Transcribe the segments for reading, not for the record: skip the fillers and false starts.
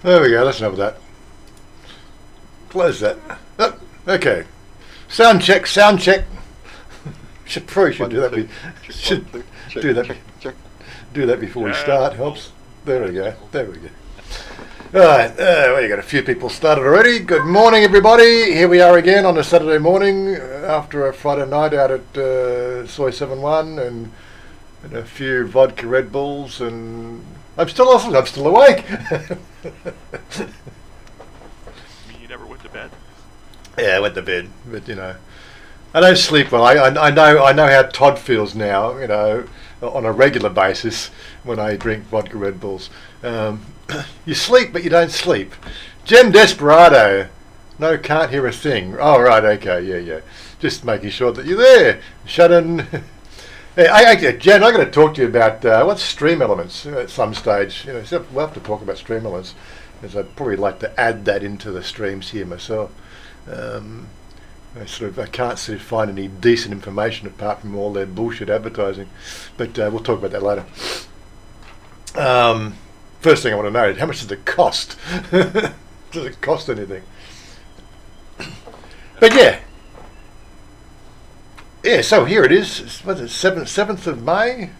There we go, that's enough of that. Close that. Oh, okay. Sound check, sound check. Probably should do that. Do that before we start. Helps. There we go. There we go. Alright, well, you got a few people started already. Good morning, everybody. Here we are again on a Saturday morning after a Friday night out at Soy 71 and a few vodka Red Bulls, and I'm still awake. You never went to bed? Yeah, I went to bed, but I don't sleep well. I know how Todd feels now, on a regular basis when I drink vodka Red Bulls. You sleep, but you don't sleep. Jem Desperado. No, can't hear a thing. Oh, right, okay, yeah. Just making sure that you're there. Shannon. Hey, Jen, I'm going to talk to you about what's stream elements at some stage. We'll have to talk about stream elements, because I'd probably like to add that into the streams here myself. I can't find any decent information apart from all their bullshit advertising, but we'll talk about that later. First thing I want to know is how much does it cost? Does it cost anything? But yeah. So here it is. What's it? 7th of May.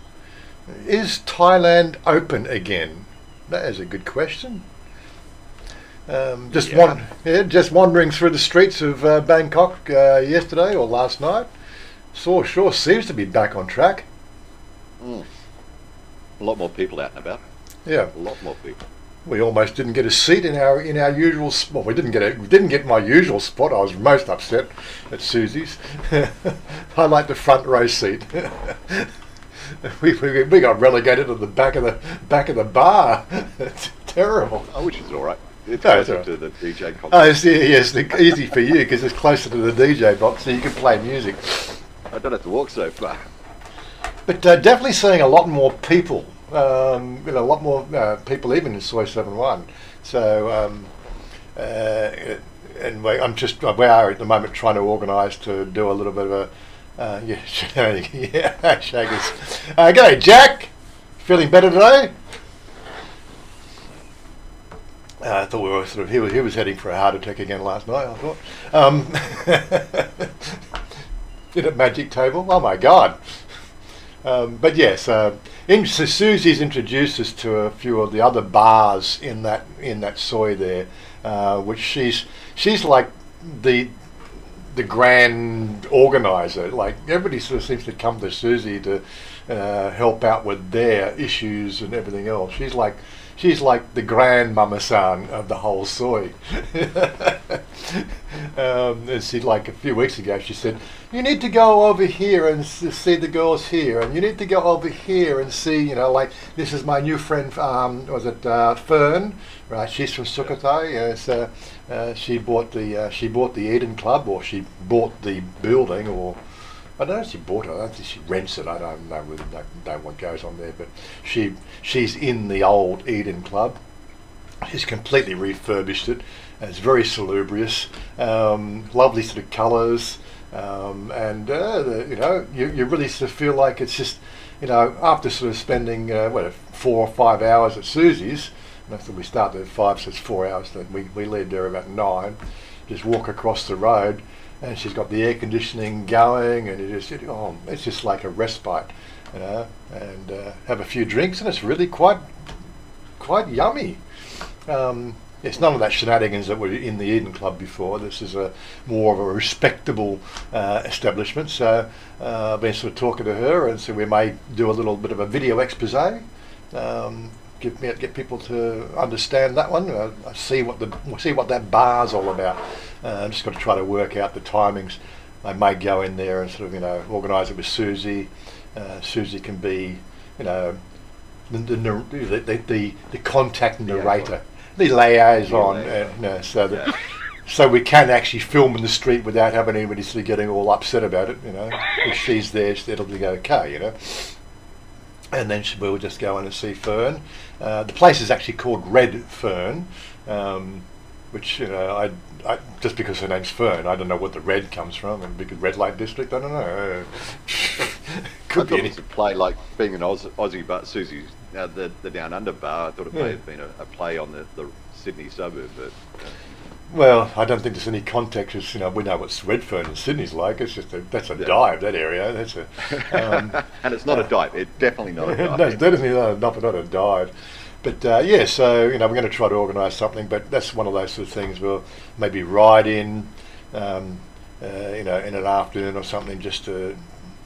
Is Thailand open again? That is a good question. Just wandering through the streets of Bangkok yesterday or last night, sure seems to be back on track. A lot more people out and about. Yeah, a lot more people. We almost didn't get a seat in our usual spot. We didn't get my usual spot. I was most upset at Susie's. I like the front row seat. we got relegated to the back of the bar. It's terrible. Oh, which is all right. It's closer to the DJ concert. Oh, yes, easy for you because it's closer to the DJ box, so you can play music. I don't have to walk so far. But definitely seeing a lot more people. A lot more people even in Soy 71. So, and we are at the moment trying to organise to do a little bit of a shaggers. G'day, Jack. Feeling better today? I thought we were he was heading for a heart attack again last night, I thought. Did a magic table? Oh my God. But yes, Susie's introduced us to a few of the other bars in that soy there, which she's like the grand organizer. Like everybody sort of seems to come to Susie to help out with their issues and everything else. She's like the grand mama san of the whole soy. And she, like a few weeks ago, she said, "You need to go over here and see the girls here, and you need to go over here and see, like this is my new friend. Fern? Right? She's from Sukhothai. Yes, she bought the Eden Club, or she bought the building, or." I don't know if she bought it. I don't think she rents it. I don't know what goes on there. But she's in the old Eden Club. She's completely refurbished it. It's very salubrious. Lovely sort of colours. And you really sort of feel like it's just, after sort of spending 4 or 5 hours at Susie's. And after we started at 5, so it's 4 hours. So we leave there about 9. Just walk across the road. And she's got the air conditioning going, and it's just like a respite, and have a few drinks, and it's really quite yummy. It's none of that shenanigans that were in the Eden Club before. This is more of a respectable establishment. So I've been sort of talking to her, and so we may do a little bit of a video expose. Get people to understand that one. See what that bar's all about. I'm just got to try to work out the timings. I may go in there and sort of organise it with Susie. Susie can be the contact narrator, the liaison, so we can actually film in the street without having anybody sort of getting all upset about it. If she's there, it'll be okay. And then we'll just go in and see Fern. The place is actually called Red Fern, which I just because her name's Fern, I don't know what the red comes from. And because red light district, I don't know. Could be thought it was a play like being an Aussie, but Susie's the Down Under bar. I thought it may have been a play on the Sydney suburb, but. Well, I don't think there's any context. It's, we know what Redfern in Sydney's like. It's just that's a dive, that area. That's a and it's not a dive. It's definitely not a dive. No, it's definitely not a dive. But so we're going to try to organise something. But that's one of those sort of things. We'll maybe ride in, in an afternoon or something, just to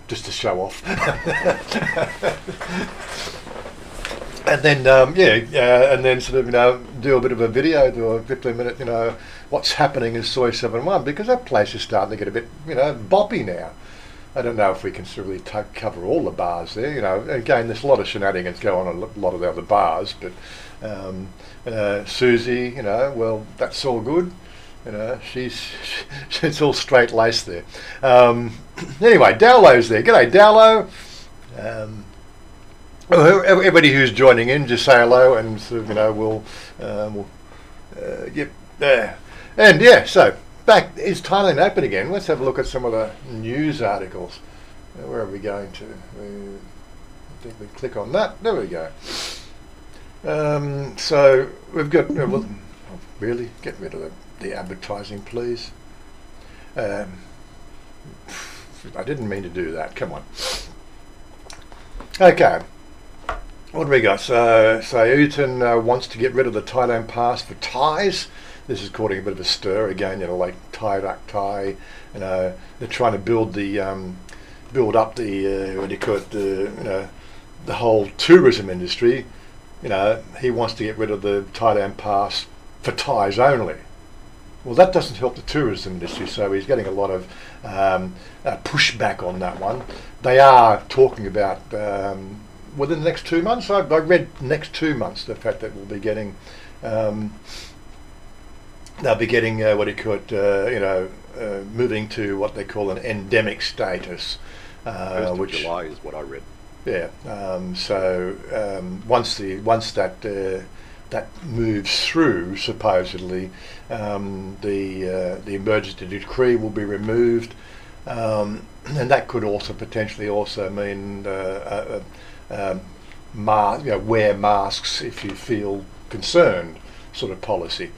show off. And then and then sort of do a bit of a video, do a 15-minute what's happening in Soy 71, because that place is starting to get a bit boppy now. I don't know if we can really cover all the bars there. Again, there's a lot of shenanigans going on a lot of the other bars, but Susie, well, that's all good. She's all straight laced there. Anyway, Dowlow's there. G'day, Dowlow. Everybody who's joining in, just say hello, and sort of we'll so back, is Thailand open again? Let's have a look at some of the news articles. Where are we going to? I think we click on that. There we go. So we've got really get rid of the advertising, please. I didn't mean to do that. Come on. Okay. What do we got? So Uton wants to get rid of the Thailand pass for Thais. This is causing a bit of a stir again. Like Thai Duck Thai. They're trying to build up the what do you call it? The whole tourism industry. He wants to get rid of the Thailand pass for Thais only. Well, that doesn't help the tourism industry, so he's getting a lot of pushback on that one. They are talking about within the next 2 months. I read next 2 months, the fact that we'll be getting they'll be getting what do you call it? Moving to what they call an endemic status, 1st of which July is what I read. Yeah. Once that moves through, supposedly, the emergency decree will be removed, and that could also potentially mean wear masks if you feel concerned, sort of policy.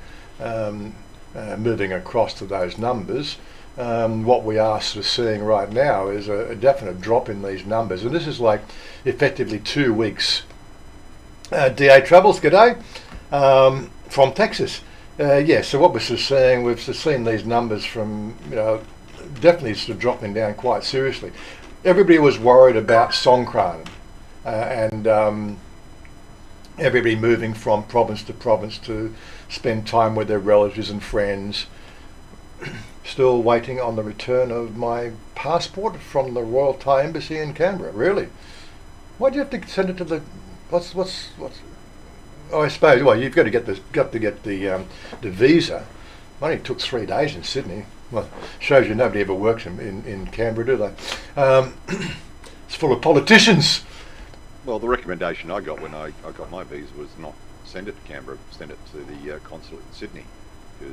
Moving across to those numbers, what we are sort of seeing right now is a definite drop in these numbers, and this is like effectively 2 weeks. DA Troubles, g'day, from Texas. So what we're sort of seeing, we've sort of seen these numbers from, definitely sort of dropping down quite seriously. Everybody was worried about Songkran and everybody moving from province to province to spend time with their relatives and friends. Still waiting on the return of my passport from the Royal Thai Embassy in Canberra. Really? Why do you have to send it to the? What's? Oh, I suppose. Well, you've got to get the visa. It only took 3 days in Sydney. Well, shows you nobody ever works in Canberra, do they? It's full of politicians. Well, the recommendation I got when I got my visa was not send it to Canberra, send it to the consulate in Sydney.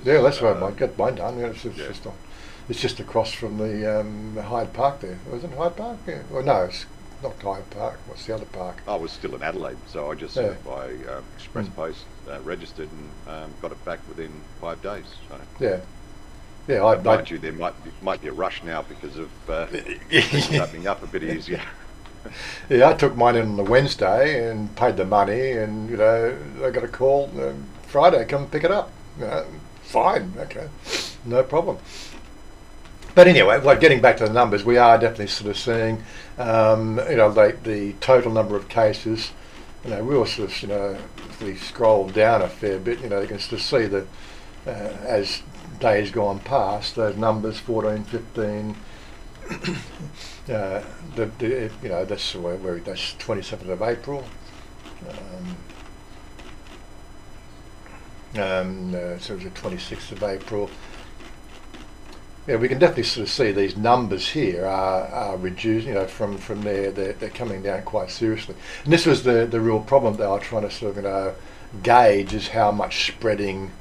Yeah, that's right. I got mine done. It's just across from the Hyde Park there. Wasn't it Hyde Park? Yeah. Well, no, it's not Hyde Park. What's the other park? I was still in Adelaide, so I just sent it by express post, registered, and got it back within 5 days. So. Yeah. Yeah, mind you, there might be a rush now because of things opening up a bit easier. Yeah, I took mine in on the Wednesday and paid the money, and I got a call Friday, come pick it up. Fine, okay, no problem. But anyway, getting back to the numbers, we are definitely sort of seeing, the total number of cases. We all sort of, if we scroll down a fair bit, you can sort of see that as days gone past, those numbers 14, 15. That's where that's 27th of April. So it was the 26th of April. Yeah, we can definitely sort of see these numbers here are reduced. From there, they're coming down quite seriously. And this was the real problem they were trying to sort of gauge, is how much spreading.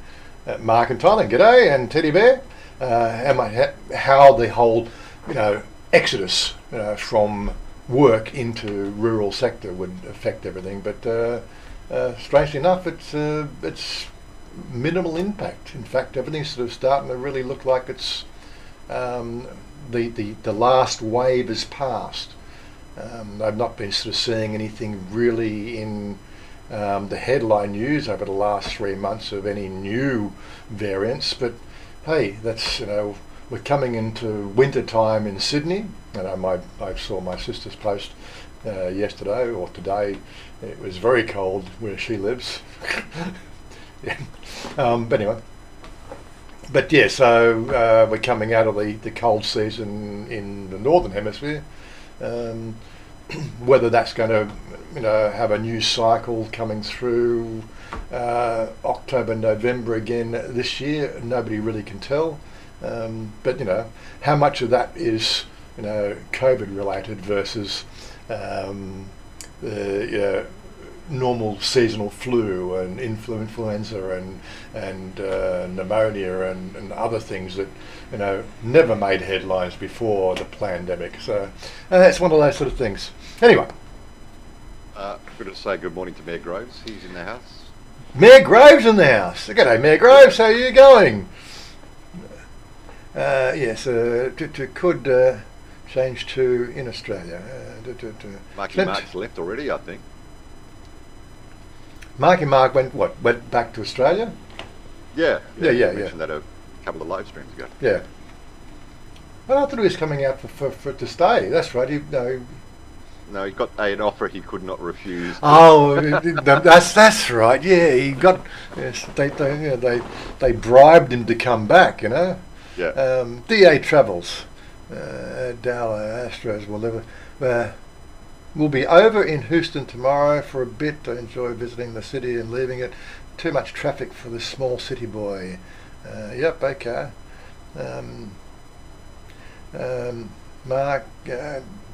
Mark and Thailand, g'day, and Teddy Bear. How the whole exodus from work into rural sector would affect everything. But strangely enough, it's minimal impact. In fact, everything's sort of starting to really look like it's the last wave has passed. I've not been sort of seeing anything really in the headline news over the last 3 months of any new variants, but hey, that's, we're coming into winter time in Sydney. I saw my sister's post yesterday or today. It was very cold where she lives. Yeah. But anyway. But yeah, so we're coming out of the cold season in the northern hemisphere. Whether that's going to, have a new cycle coming through October, November again this year, nobody really can tell. But how much of that is COVID related versus the normal seasonal flu and influenza and pneumonia and other things that never made headlines before the pandemic. So it's one of those sort of things. Anyway, good to say good morning to Mayor Groves. He's in the house. Mayor Groves in the house. G'day, Mayor Groves. How are you going? Yes, could change to in Australia. Mark's left already, I think. Mark went back to Australia? Yeah. Yeah. You mentioned that a couple of live streams ago. Yeah. Well, I thought he was coming out for to stay. That's right. No, he got an offer he could not refuse. Oh, that's right. Yeah, he got. Yes, they bribed him to come back. Yeah. DA Travels, Dowler Astros will never. We'll be over in Houston tomorrow for a bit. I enjoy visiting the city and leaving it. Too much traffic for this small city boy. Yep, okay. Mark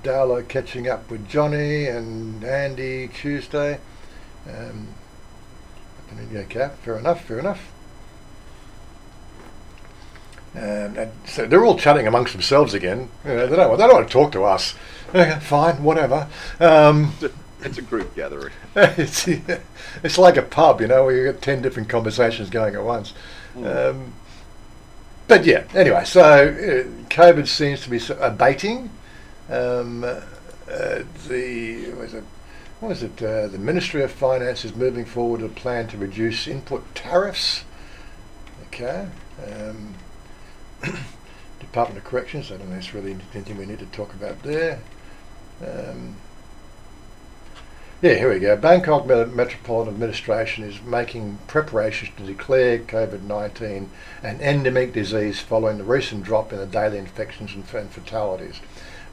Dowler catching up with Johnny and Andy Tuesday. Okay, fair enough. So they're all chatting amongst themselves again. They don't want to talk to us. Fine, whatever. It's a group gathering. It's like a pub, where you get 10 different conversations going at once. But yeah, anyway, so COVID seems to be abating. The Ministry of Finance is moving forward a plan to reduce input tariffs. Okay. Department of Corrections, I don't know if there's really anything we need to talk about there. Here we go. Bangkok Metropolitan Administration is making preparations to declare COVID-19 an endemic disease following the recent drop in the daily infections and fatalities.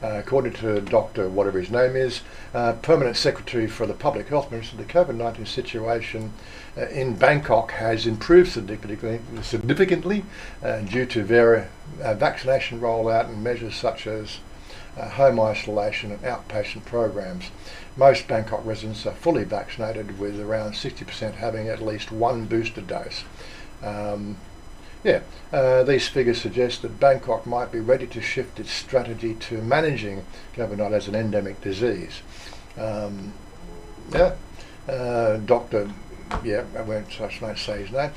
According to Dr. whatever his name is, Permanent Secretary for the Public Health Ministry, the COVID-19 situation in Bangkok has improved significantly due to vaccination rollout and measures such as home isolation and outpatient programs. Most Bangkok residents are fully vaccinated, with around 60% having at least one booster dose. These figures suggest that Bangkok might be ready to shift its strategy to managing COVID-19 as an endemic disease. Dr. I won't say his name,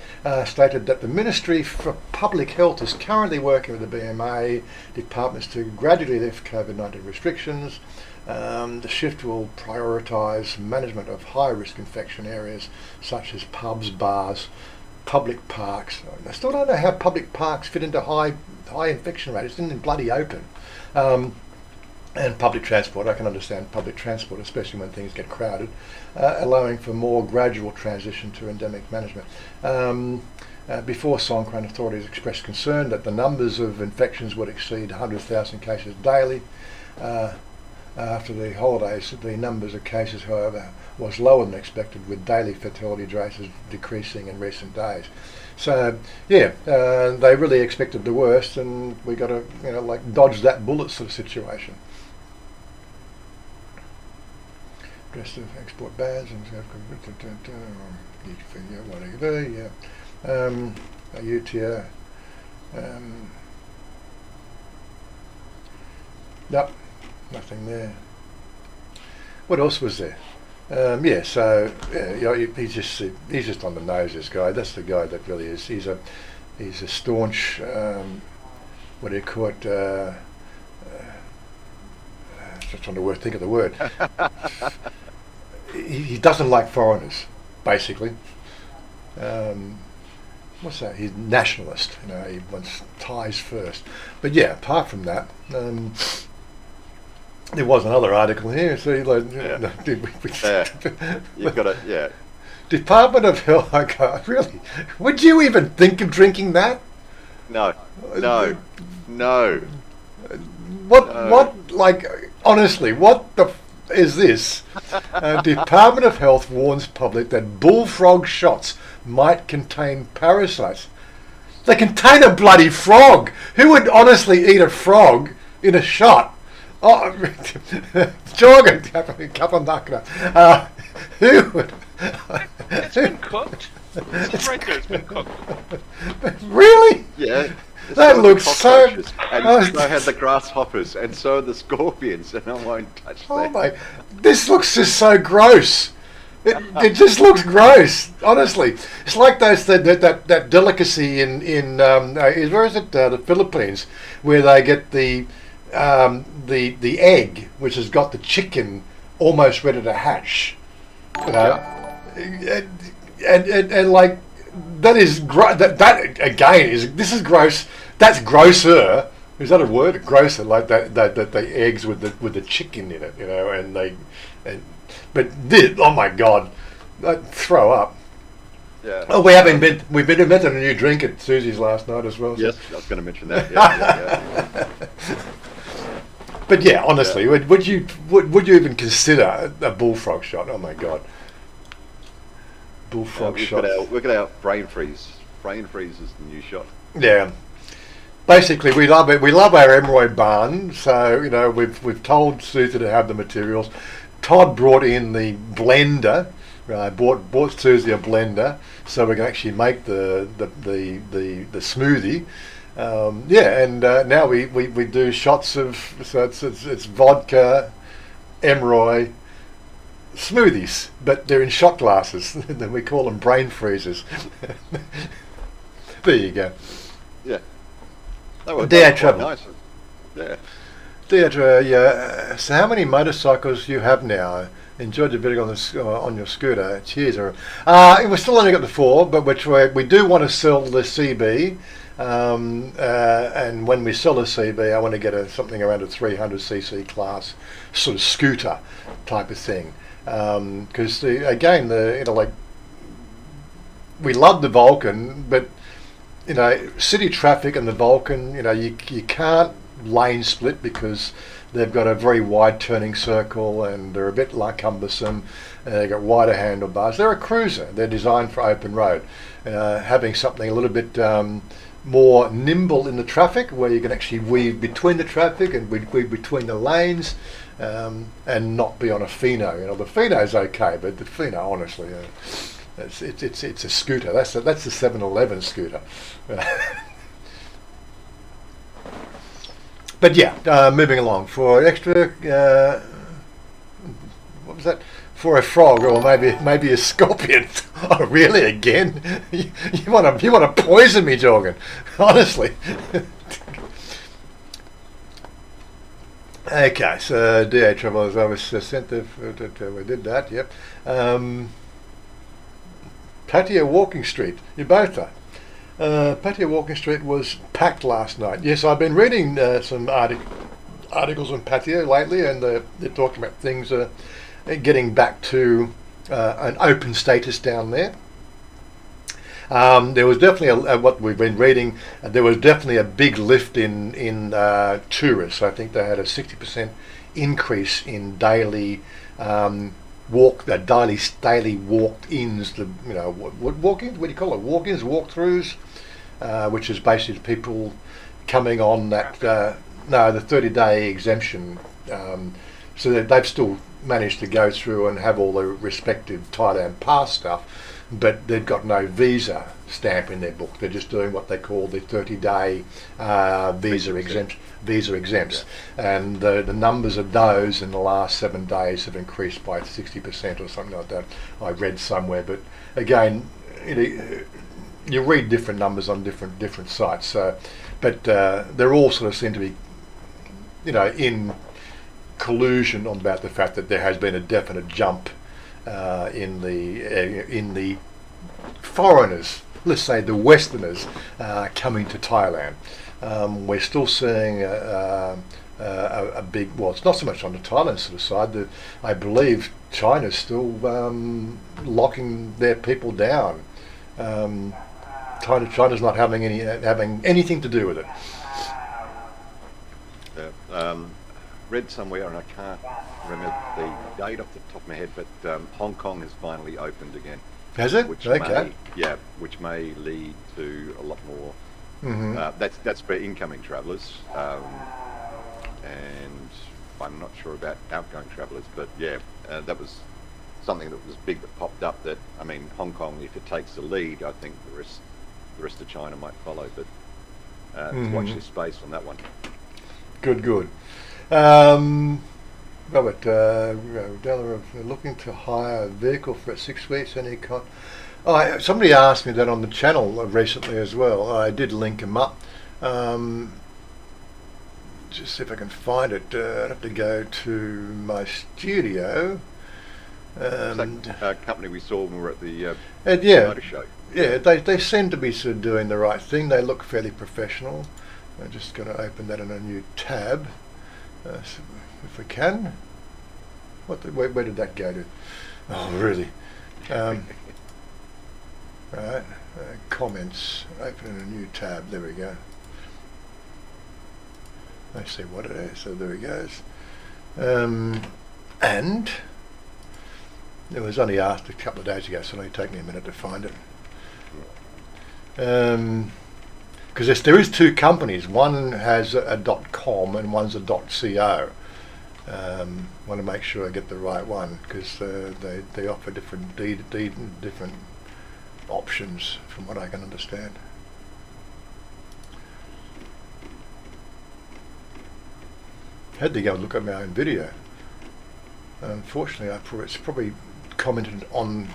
stated that the Ministry for Public Health is currently working with the BMA departments to gradually lift COVID-19 restrictions. The shift will prioritise management of high-risk infection areas such as pubs, bars, public parks. I still don't know how public parks fit into high infection rates. It's in the bloody open. And public transport. I can understand public transport, especially when things get crowded, allowing for more gradual transition to endemic management. Before Songkran, authorities expressed concern that the numbers of infections would exceed 100,000 cases daily. After the holidays, the numbers of cases, however, was lower than expected, with daily fatality rates decreasing in recent days. So, they really expected the worst, and we got to, dodge that bullet sort of situation. Rest of export bans and UTR. Nope, nothing there. what else was there? Yeah, so yeah, he's just on the nose. This guy. That's the guy that really is. He's a staunch. What do you call it? Just trying to think of the word. he doesn't like foreigners, basically. What's that? He's nationalist. He wants Thais first. But yeah, apart from that. There was another article here. So You've got it. Yeah. Department of Health. Okay, really? Would you even think of drinking that? No. What? Like, honestly, what the is this? Department of Health warns public that bullfrog shots might contain parasites. They contain a bloody frog. Who would honestly eat a frog in a shot? Oh, Jorgen, who would? It's been cooked. It's right there. It's been cooked. Really? Yeah. That looks so. And so had the grasshoppers, and so the scorpions, and I won't touch Oh that. my! This looks just so gross. It just looks gross. Honestly, it's like that delicacy in where is it? The Philippines, where they get the egg, which has got the chicken almost ready to hatch. And like that is that again is this is gross. That's grosser. Is that a word? Grosser, like that the eggs with the chicken in it, but this, oh my God, I'd throw up. Yeah. Oh, we've been inventing a new drink at Susie's last night as well. So. Yes, I was going to mention that. Yeah. But yeah, honestly, would you even consider a bullfrog shot? Oh my God, bullfrog shot. We've got our brain freeze. Brain freeze is the new shot. Yeah. Basically, we love it. We love our emeroid barn, so we've told Susie to have the materials. Todd brought in the blender. Bought Susie a blender so we can actually make the smoothie. And now we do shots of it's vodka, emeroid smoothies, but they're in shot glasses. Then we call them brain freezers. There you go. Yeah. That Dear Trouble. Nice. Yeah. Deirdre, yeah. So how many motorcycles you have now? Enjoyed the video on your scooter. Cheers. We've still only got the 4, but we do want to sell the CB. And when we sell a CB, I want to get something around a 300cc class sort of scooter type of thing. Because we love the Vulcan, but city traffic and the Vulcan, you can't lane split because they've got a very wide turning circle and they're a bit cumbersome. They've got wider handlebars. They're a cruiser. They're designed for open road. Having something a little bit more nimble in the traffic, where you can actually weave between the traffic and weave between the lanes, and not be on a Fino. The Fino's okay, but the Fino, honestly, it's a scooter. That's the 7-Eleven scooter. But yeah, moving along for extra. What was that? For a frog, or maybe a scorpion. Oh, really? Again? You want to poison me, Jorgen? Honestly. Okay, so DA Travellers, I was sent we did that. Yep. Patio Walking Street. You both are. Patio Walking Street was packed last night. Yes, I've been reading some articles on Patio lately, and they're talking about things getting back to an open status down there. There was definitely what we've been reading. There was definitely a big lift in tourists. I think they had a 60% increase in daily daily walked-ins. Walk-ins? What do you call it? Walk-ins, walk-throughs, which is basically people coming on that the 30-day exemption. So they've still managed to go through and have all the respective Thailand pass stuff, but they've got no visa stamp in their book. They're just doing what they call the 30-day visa exempts, and the numbers of those in the last 7 days have increased by 60% or something like that. I read somewhere, but again, you read different numbers on different sites. So, but they're all sort of seem to be, in collusion on about the fact that there has been a definite jump in the foreigners, let's say the Westerners, coming to Thailand. We're still seeing a big, well, it's not so much on the Thailand sort of side. I believe China's still locking their people down. China's not having anything to do with it. Read somewhere, and I can't remember the date off the top of my head, but Hong Kong has finally opened again. Has it? Which Okay. which may lead to a lot more. Mm-hmm. That's for incoming travellers, and I'm not sure about outgoing travellers, but that was something that was big that popped up. That, I mean, Hong Kong, if it takes the lead, I think the rest of China might follow. But watch this space on that one. Good. Robert, Della, looking to hire a vehicle for 6 weeks. Somebody asked me that on the channel recently as well. I did link them up. Just see if I can find it. I'd have to go to my studio. That company we saw when we were at the motor show. Yeah, they seem to be sort of doing the right thing. They look fairly professional. I'm just going to open that in a new tab, if we can. Where did that go to? Oh, really? Right, comments. Open in a new tab. There we go. Let's see what it is. So there it goes. And it was only asked a couple of days ago, so it'll only take me a minute to find it. Because there is two companies. One has a .com and one's a .co. Want to make sure I get the right one, because they offer different different options, from what I can understand. Had to go and look at my own video. Unfortunately, it's probably commented on.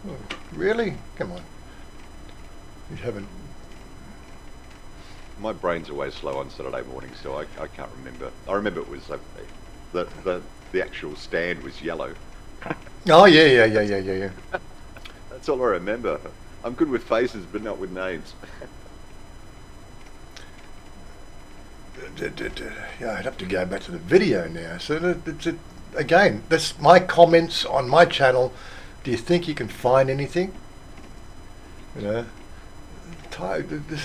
Oh, really? Come on. You haven't. My brain's always slow on Saturday morning, so I can't remember. I remember it was the actual stand was yellow. Oh yeah. That's all I remember. I'm good with faces, but not with names. Yeah, I'd have to go back to the video now. So again, that's my comments on my channel. Do you think you can find anything? This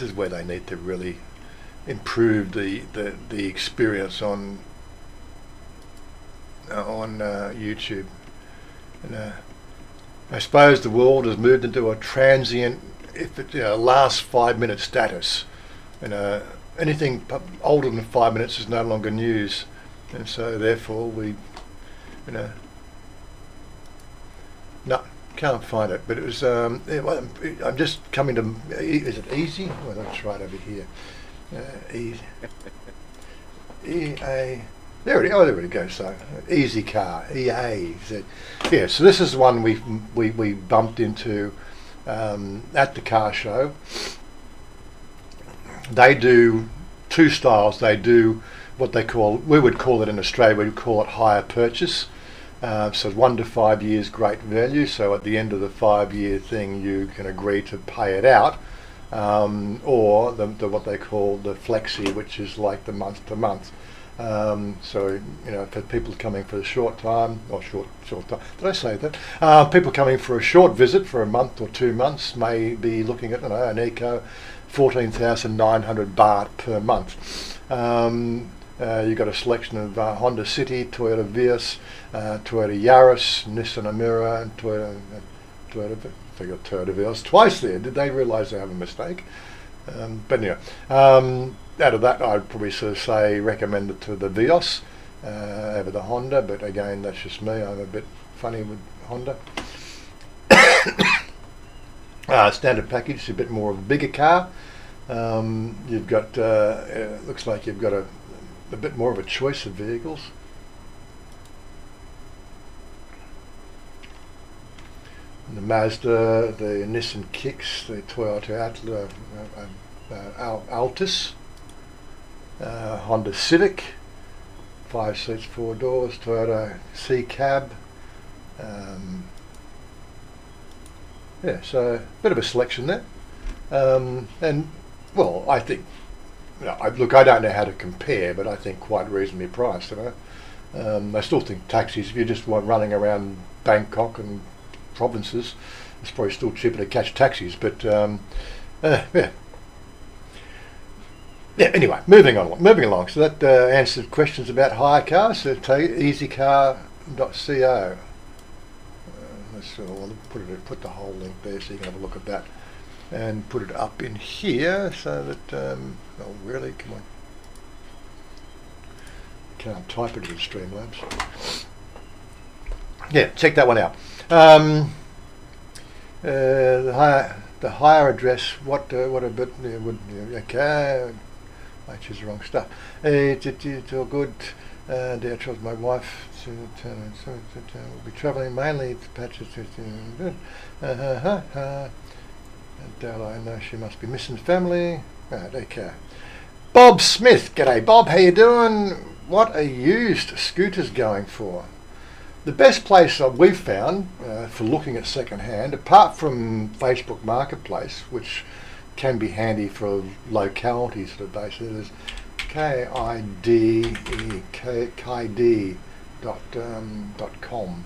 is where they need to really improve the experience on YouTube. I suppose the world has moved into a transient, last 5 minute status. Anything older than 5 minutes is no longer news, and so therefore we, no, can't find it. But it was. I'm just coming to. Is it easy? Well, that's right over here. Easy. EA. There it goes. So Easy Car. EA. Yeah. So this is the one we bumped into at the car show. They do two styles. They do what we would call it in Australia, we would call it hire purchase. So 1 to 5 years, great value. So at the end of the 5-year thing, you can agree to pay it out, or the what they call the flexi, which is like the month to month. So for people coming for a short time, or short time, did I say that? People coming for a short visit for a month or 2 months may be looking at an eco 14,900 baht per month. You've got a selection of Honda City, Toyota Vios, Toyota Yaris, Nissan Amira, and they got Toyota Vios twice there. Did they realise they have a mistake? But anyway, out of that, I'd probably sort of say recommend it to the Vios over the Honda. But again, that's just me. I'm a bit funny with Honda. Standard package, a bit more of a bigger car. You've got, looks like you've got a bit more of a choice of vehicles. The Mazda, the Nissan Kicks, the Toyota Altis, Honda Civic, 5 seats, 4 doors, Toyota C Cab. Yeah, so a bit of a selection there. And, well, I think, look, I don't know how to compare, but I think quite reasonably priced. I still think taxis, if you just want running around Bangkok and provinces, it's probably still cheaper to catch taxis. But yeah. Anyway, moving along. So that answered questions about hire cars. So easycar.co. I'll put the whole link there so you can have a look at that, and put it up in here so that oh really, come on, can't type it with Streamlabs. Yeah, check that one out. The higher address. What a bit okay. I choose the wrong stuff. It's all good. Dear Charles, my wife will be travelling mainly to patches. I know she must be missing family. Right, okay. Bob Smith, g'day Bob, how you doing? What are used scooters going for? The best place we've found for looking at second hand, apart from Facebook Marketplace, which can be handy for locality sort of basis, is KID.com.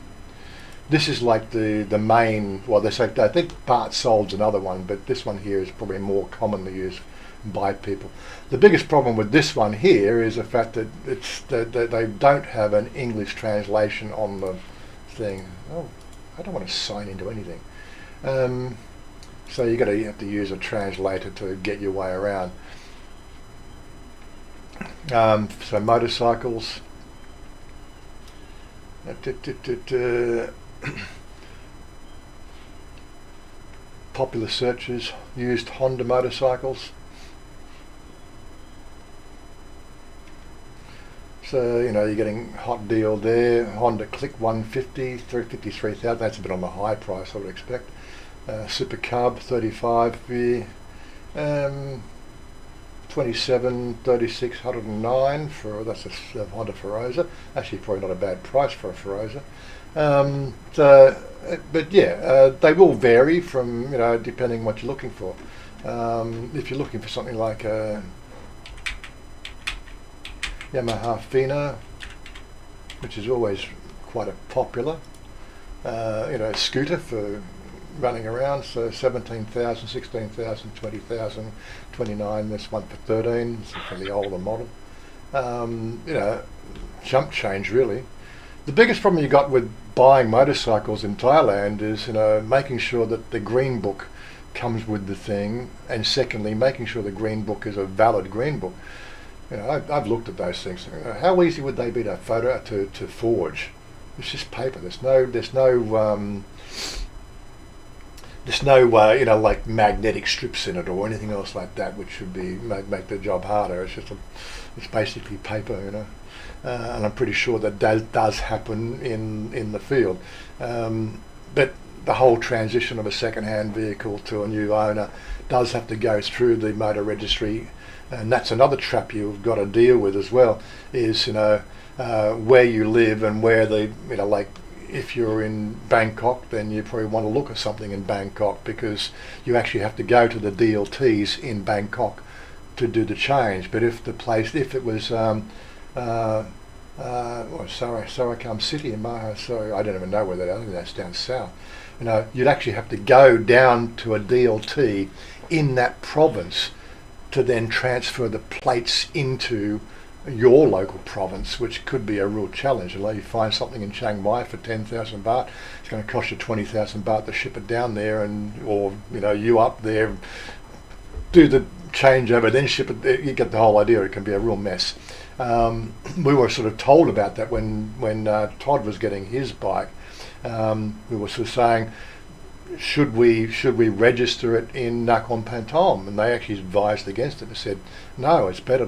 This is like the main, well, I think Bart Sold's another one, but this one here is probably more commonly used by people. The biggest problem with this one here is the fact that they don't have an English translation on the thing. Oh, I don't want to sign into anything. So you have to use a translator to get your way around. So motorcycles. Popular searches, used Honda motorcycles. So, you're getting hot deal there. Honda Click 150, 353,000. That's a bit on the high price, I would expect. Super Cub 35, 27, 3609 for that's a Honda Feroza. Actually, probably not a bad price for a Feroza. But yeah, they will vary from depending what you're looking for. If you're looking for something like a Yamaha Fina, which is always quite a popular scooter for running around, so 17,000, 16,000, 20,000, 29. This one for 13. It's a fairly older model. Jump change really. The biggest problem you got with buying motorcycles in Thailand is making sure that the green book comes with the thing, and secondly making sure the green book is a valid green book. I've looked at those things. How easy would they be to forge? It's just paper. There's no like magnetic strips in it or anything else like that, which should be make the job harder. It's basically paper, and I'm pretty sure that does happen in the field. But the whole transition of a second-hand vehicle to a new owner does have to go through the motor registry, and that's another trap you've got to deal with as well. Is where you live and where like. If you're in Bangkok, then you probably want to look at something in Bangkok, because you actually have to go to the DLTs in Bangkok to do the change. But if it was Sarakam City in Maha, sorry, I don't even know where that is. I think that's down south. You'd actually have to go down to a DLT in that province to then transfer the plates into your local province, which could be a real challenge. Unless you find something in Chiang Mai for 10,000 baht, it's going to cost you 20,000 baht to ship it down there, or you up there do the changeover, then ship it there. You get the whole idea. It can be a real mess. We were sort of told about that when Todd was getting his bike. We were sort of saying, should we register it in Nakhon Pathom? And they actually advised against it. They said, no, it's better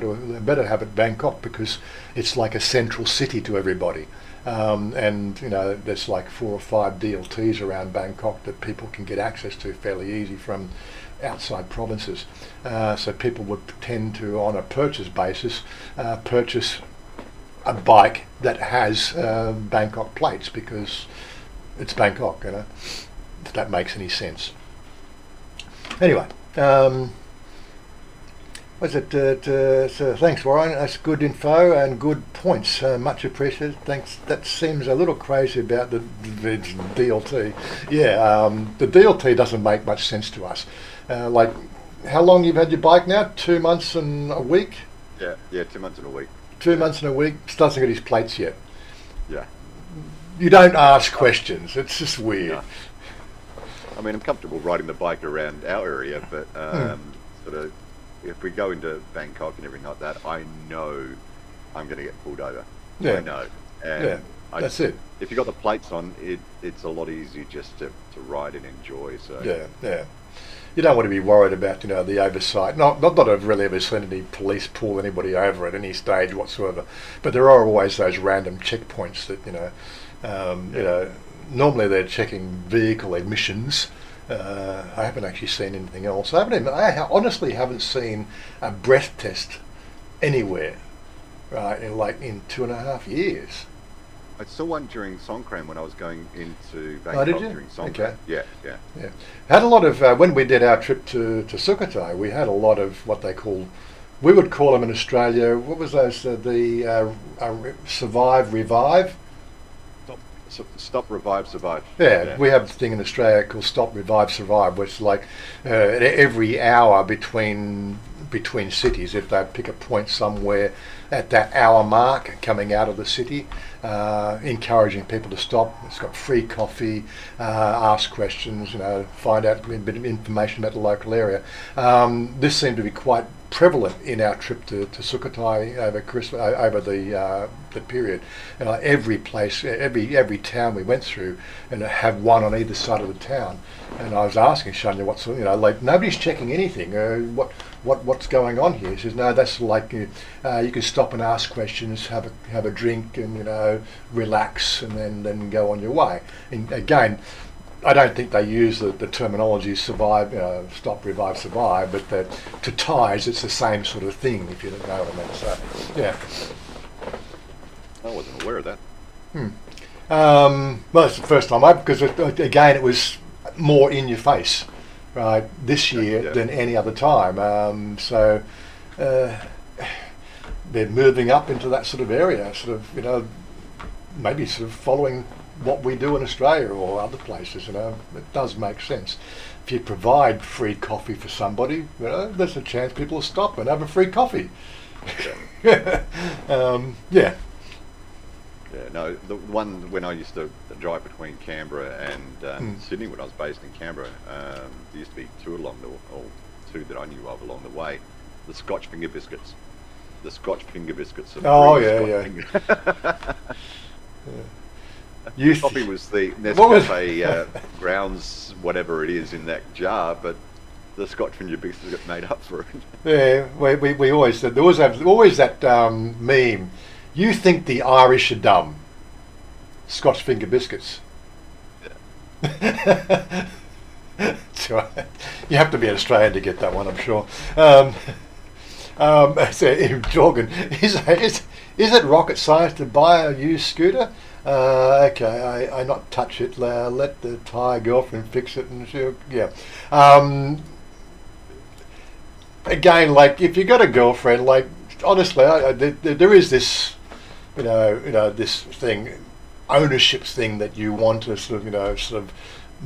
have it Bangkok because it's like a central city to everybody. And there's like 4 or 5 DLTs around Bangkok that people can get access to fairly easy from outside provinces. So people would tend to, on a purchase basis, purchase a bike that has Bangkok plates because it's Bangkok, if that makes any sense. Anyway, so thanks, Warren. That's good info and good points. Much appreciated. Thanks. That seems a little crazy about the DLT. Yeah, the DLT doesn't make much sense to us. Like, how long you've had your bike now? 2 months and a week? Yeah, 2 months and a week. 2 months and a week. Still hasn't got his plates yet. Yeah. You don't ask questions. It's just weird. No. I mean, I'm comfortable riding the bike around our area, but sort of, if we go into Bangkok and everything like that, I know I'm going to get pulled over. Yeah. I know. And that's it. If you got the plates on, it's a lot easier just to ride and enjoy. So yeah. You don't want to be worried about the oversight. Not that I've really ever seen any police pull anybody over at any stage whatsoever, but there are always those random checkpoints that normally they're checking vehicle emissions. I haven't actually seen anything else. I honestly haven't seen a breath test anywhere, right? In 2.5 years. I saw one during Songkran when I was going into Oh, Bangkok did you? during Songkran. Okay. Yeah. Had a lot of when we did our trip to Sukhothai, we had a lot of what we would call them in Australia. What was those? Survive, revive. Stop, revive, survive. Yeah, we have a thing in Australia called Stop, Revive, Survive, which is like every hour between cities, if they pick a point somewhere at that hour mark coming out of the city, encouraging people to stop. It's got free coffee, ask questions, find out a bit of information about the local area. This seemed to be quite prevalent in our trip to Sukhothai over Christmas, over the period. Every place, every town we went through, and have one on either side of the town. And I was asking Chanya, like nobody's checking anything. What's going on here? He says, no, that's like you can stop and ask questions, have a drink, and relax, and then go on your way. And again, I don't think they use the terminology survive, stop, revive, survive, but to Thais it's the same sort of thing, if you don't know what I mean. So, yeah. I wasn't aware of that. Well, it's the first time because again it was more in your face, right, this year than any other time. So they're moving up into that sort of area, maybe sort of following what we do in Australia or other places. It does make sense. If you provide free coffee for somebody, there's a chance people will stop and have a free coffee. Yeah. Yeah, no, the one when I used to drive between Canberra and Sydney when I was based in Canberra, there used to be two that I knew of along the way. The Scotch finger biscuits. The Scotch finger biscuits. Oh, yeah. Coffee was the Nescafe grounds, whatever it is in that jar, but the Scotch finger biscuits got made up for it. Yeah, we always said there was always that meme. You think the Irish are dumb? Scotch finger biscuits. Yeah. You have to be an Australian to get that one, I'm sure. Jorgen, is it rocket science to buy a used scooter? Okay, I not touch it. Let the Thai girlfriend fix it, and again, like if you got a girlfriend, like honestly, there is this, this thing, ownership thing that you want to sort of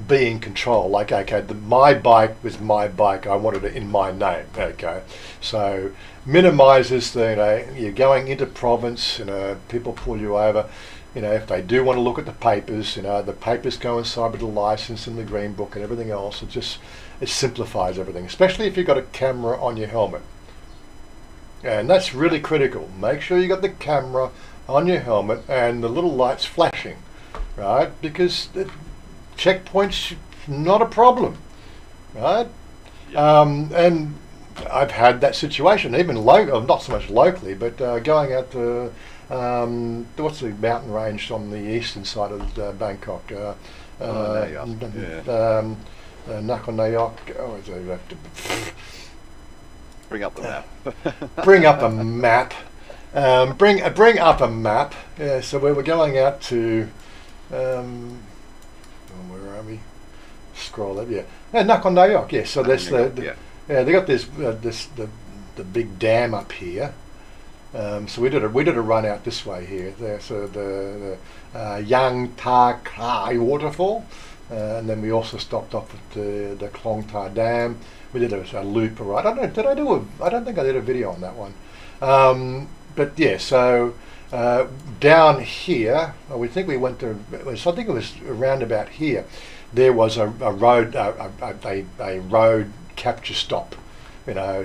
be in control. Like, okay, my bike was my bike. I wanted it in my name. Okay, so minimises you're going into province. People pull you over. If they do want to look at the papers, the papers coincide with the license and the green book and everything else. It simplifies everything, especially if you've got a camera on your helmet. And that's really critical. Make sure you got the camera on your helmet and the little lights flashing, right? Because the checkpoints not a problem, right? And I've had that situation, even not so much locally, but going out to what's the mountain range on the eastern side of Bangkok? Nakhon. Bring up the map. Bring up a map. Bring up a map. Yeah, so we were going out to. Where are we? Scroll up. Yeah, Nakhon Nayok. Yeah. So there's they got this the big dam up here. So we did a run out this way here. There, so the Yang Ta Khai waterfall, and then we also stopped off at the Klong Ta Dam. We did a loop around. I don't think I did a video on that one. But yeah, so down here, we think we went to. I think it was around about here. There was a road road capture stop,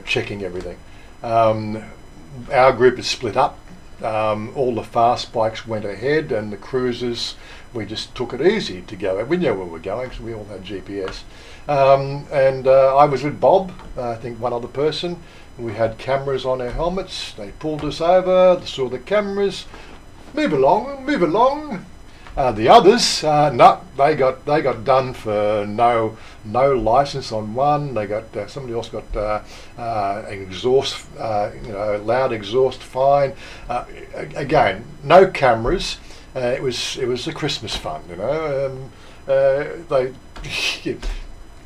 checking everything. Our group is split up. All the fast bikes went ahead, and the cruisers, we just took it easy to go. We knew where we were going, so we all had GPS. And I was with Bob, I think one other person. We had cameras on our helmets. They pulled us over, saw the cameras. Move along, move along. The others, no, they got done for no license on one. They got somebody else got an exhaust, loud exhaust fine. Again, no cameras. It was a Christmas fun, They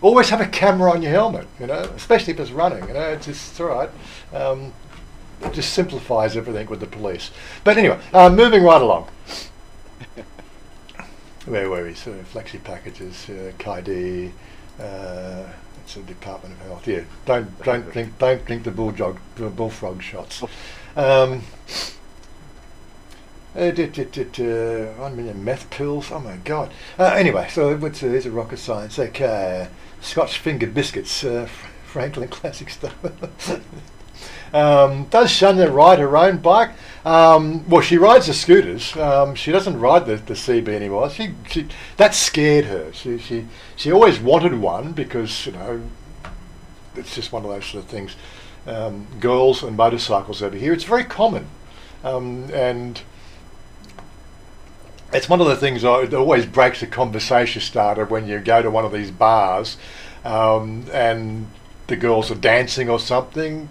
always have a camera on your helmet, especially if it's running. It's all right. It just simplifies everything with the police. But anyway, moving right along. Where were we? So flexi packages, Kaidi, it's a Department of Health. Yeah, don't drink the bullfrog shots. 1 million meth pills. Oh my God. Anyway, so there's a rocket science. Okay, Scotch fingered biscuits, Franklin classic stuff. Does Chanya ride her own bike? Well, she rides the scooters. She doesn't ride the CB anymore. She that scared her. She always wanted one because it's just one of those sort of things. Girls and motorcycles over here, it's very common, and it's one of the things that always breaks the conversation starter when you go to one of these bars, and the girls are dancing or something.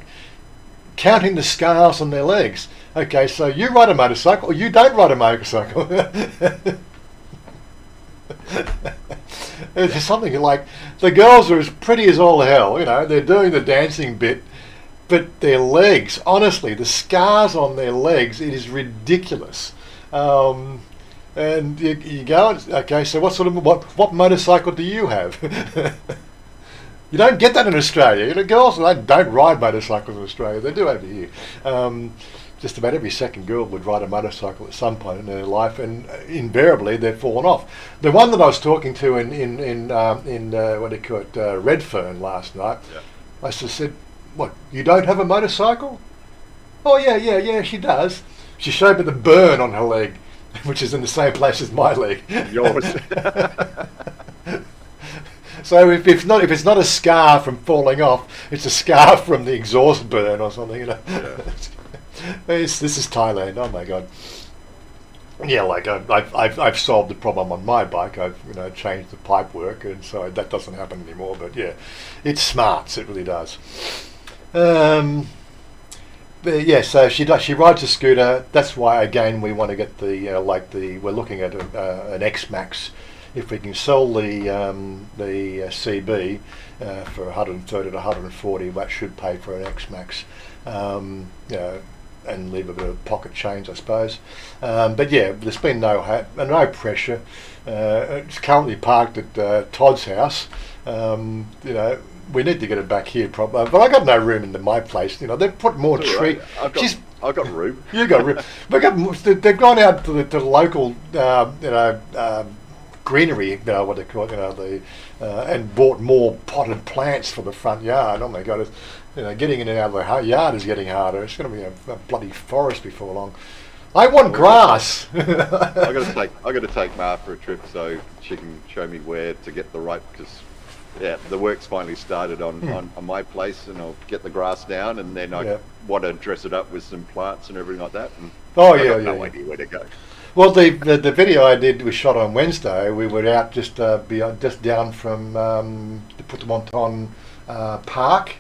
Counting the scars on their legs. Okay, so you ride a motorcycle or you don't ride a motorcycle. It's something like the girls are as pretty as all hell, they're doing the dancing bit, but their legs, honestly, the scars on their legs, it is ridiculous. And you go, okay, so what motorcycle do you have? You don't get that in Australia. Girls don't ride motorcycles in Australia. They do over here. Just about every second girl would ride a motorcycle at some point in their life, and invariably they've fallen off. The one that I was talking to in what do you call it, Redfern last night, I just said, "What? You don't have a motorcycle?" "Oh yeah, she does." She showed me the burn on her leg, which is in the same place as my leg. Yours. So if it's not a scar from falling off, it's a scar from the exhaust burn or something. Yeah. This is Thailand. Oh my God. Yeah, like I've solved the problem on my bike. I've changed the pipe work, and so that doesn't happen anymore. But yeah, it smarts. It really does. But yeah, so she rides a scooter. That's why again we want to get we're looking at an X Max. If we can sell the CB for 130 to 140, that should pay for an X Max, and leave a bit of pocket change, I suppose. But yeah, there's been no pressure. It's currently parked at Todd's house. We need to get it back here, probably. But I got no room in my place. They've put more tree. Right. I've got room. You got room. They've gone out to the local, greenery, what they call it, and bought more potted plants for the front yard. Oh my God, getting in and out of the yard is getting harder. It's going to be a bloody forest before long. I want grass. I got to take Ma for a trip so she can show me where to get the right, because the work's finally started on my place, and I'll get the grass down, and then I want to dress it up with some plants and everything like that. And I got no idea where to go. Well, the video I did was shot on Wednesday. We were out just down from the Puttamonton Park.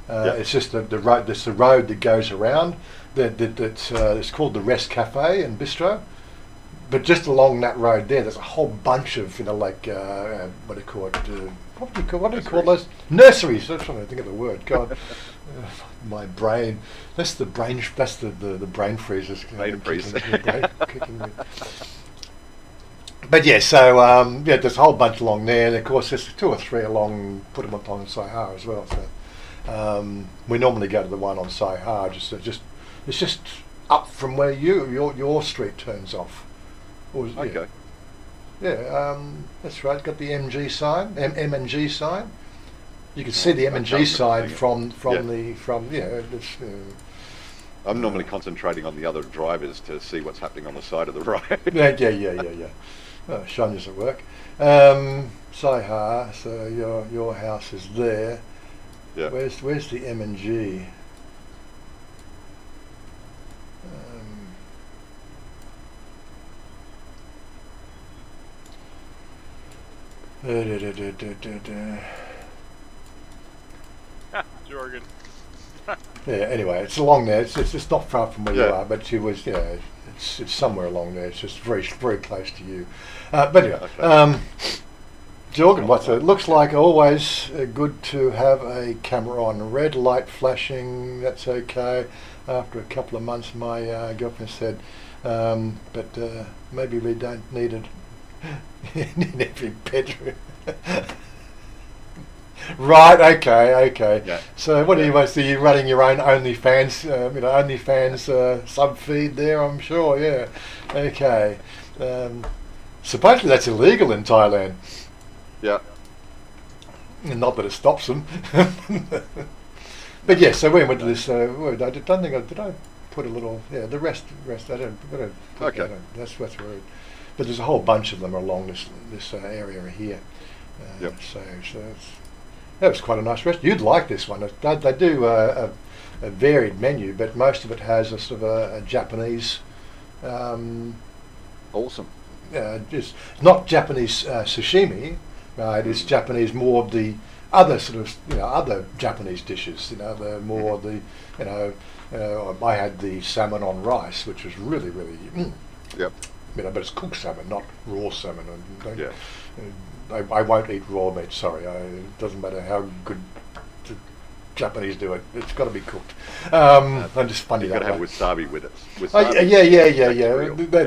It's just the road. It's the road that goes around. It's called the Rest Cafe and Bistro. But just along that road there's a whole bunch of what do you call it? What do you call those? Nurseries. I'm trying to think of the word. God, my brain. That's the brain. That's the brain freezers. Brain freeze. Kicking me. But yeah, so there's a whole bunch along there, and of course there's 2 or 3 along Puttamonton and Saiha as well. So we normally go to the one on Saiha. It's just up from where your street turns off. Okay. Yeah, that's right. Got the MG sign, M and G sign. You can see the M and G sign from. I'm normally concentrating on the other drivers to see what's happening on the side of the road. Yeah. Oh, Chanya's at work. Saiha, so your house is there. Yeah. Where's the M and G? Jorgen. Yeah. Anyway, it's along there. It's not far from where you are, but she was. It's somewhere along there. It's just very close to you. But anyway, Jorgen, what's it? Looks like always good to have a camera on. Red light flashing. That's okay. After a couple of months, my girlfriend said, but maybe we don't need it in every bedroom. Right, okay. Yeah. So what are you running your own OnlyFans, sub feed there, I'm sure, yeah. Okay. Supposedly that's illegal in Thailand. Yeah. Not that it stops them. But yeah, so we went to this, I don't think did I put a little, the rest, I don't okay. That's where but there's a whole bunch of them along this area here. So that was quite a nice restaurant. You'd like this one. They do a varied menu, but most of it has a sort of a Japanese. Awesome. Just not Japanese sashimi. It is Japanese, more of the other sort of other Japanese dishes. The more the I had the salmon on rice, which was really. Yep. But it's cooked salmon, not raw salmon. I won't eat raw meat. Sorry, it doesn't matter how good the Japanese do it. It's got to be cooked. I'm just funny. You've got to have wasabi with it.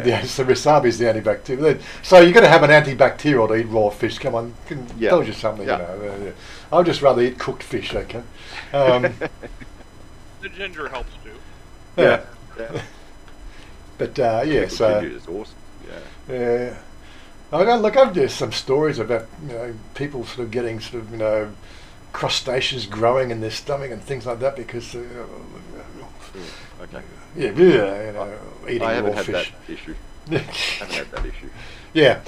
Yeah. So wasabi is the antibacterial. So you've got to have an antibacterial to eat raw fish. Come on, tells you something. I'd just rather eat cooked fish. Okay. The ginger helps too. Yeah. But so ginger is awesome. Yeah. I've just some stories about people sort of getting sort of crustaceans growing in their stomach and things like that because okay. Eating I haven't raw had fish. that issue. I haven't had that issue. Yeah.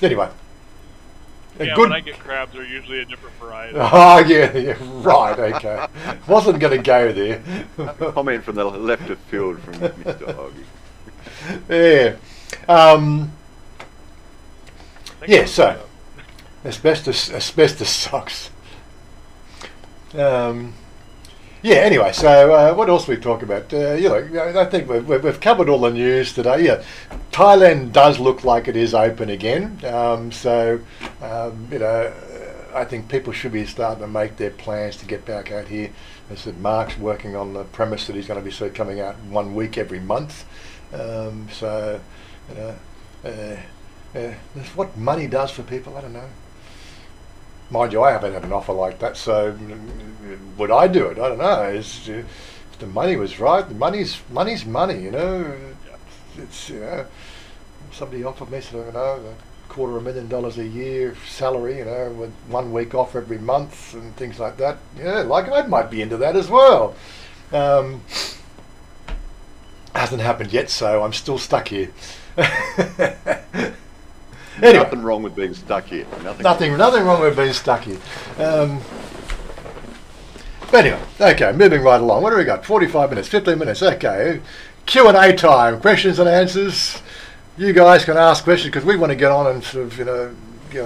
Anyway. When I get crabs, they're usually a different variety. Oh yeah, right, okay. Wasn't going to go there. Comment from the left of field from Mr. Hoggy. Yeah. So asbestos sucks. Anyway, so what else we talk about? I think we've covered all the news today. Yeah, Thailand does look like it is open again. I think people should be starting to make their plans to get back out here. As I said, Mark's working on the premise that he's going to be sort of coming out 1 week every month. What money does for people, I don't know. Mind you, I haven't had an offer like that, so would I do it? I don't know. If the money was right, money's money, It's, somebody offered me, sort of, $250,000 a year salary, with 1 week off every month and things like that. Yeah, I might be into that as well. Hasn't happened yet, so I'm still stuck here. Anyway, Nothing wrong with being stuck here. nothing wrong with being stuck here. But anyway, okay, moving right along. What do we got? 45 minutes, 15 minutes. Okay, Q&A time, questions and answers. You guys can ask questions because we want to get on and sort of,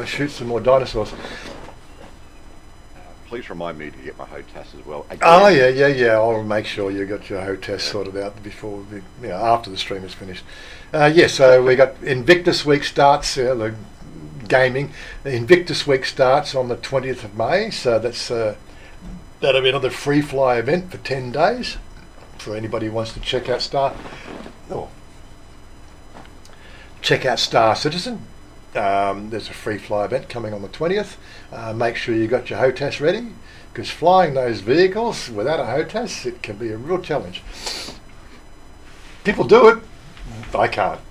shoot some more dinosaurs. Please remind me to get my HOTAS as well. Again. Oh yeah. I'll make sure you got your HOTAS sorted out before, after the stream is finished. So we got Invictus Week starts. The gaming. The Invictus Week starts on the 20th of May. So that's that'll be another free fly event for 10 days. For anybody who wants to check out Star Citizen. There's a free fly event coming on the 20th. Make sure you got your HOTAS ready, because flying those vehicles without a HOTAS, it can be a real challenge. People do it. I can't.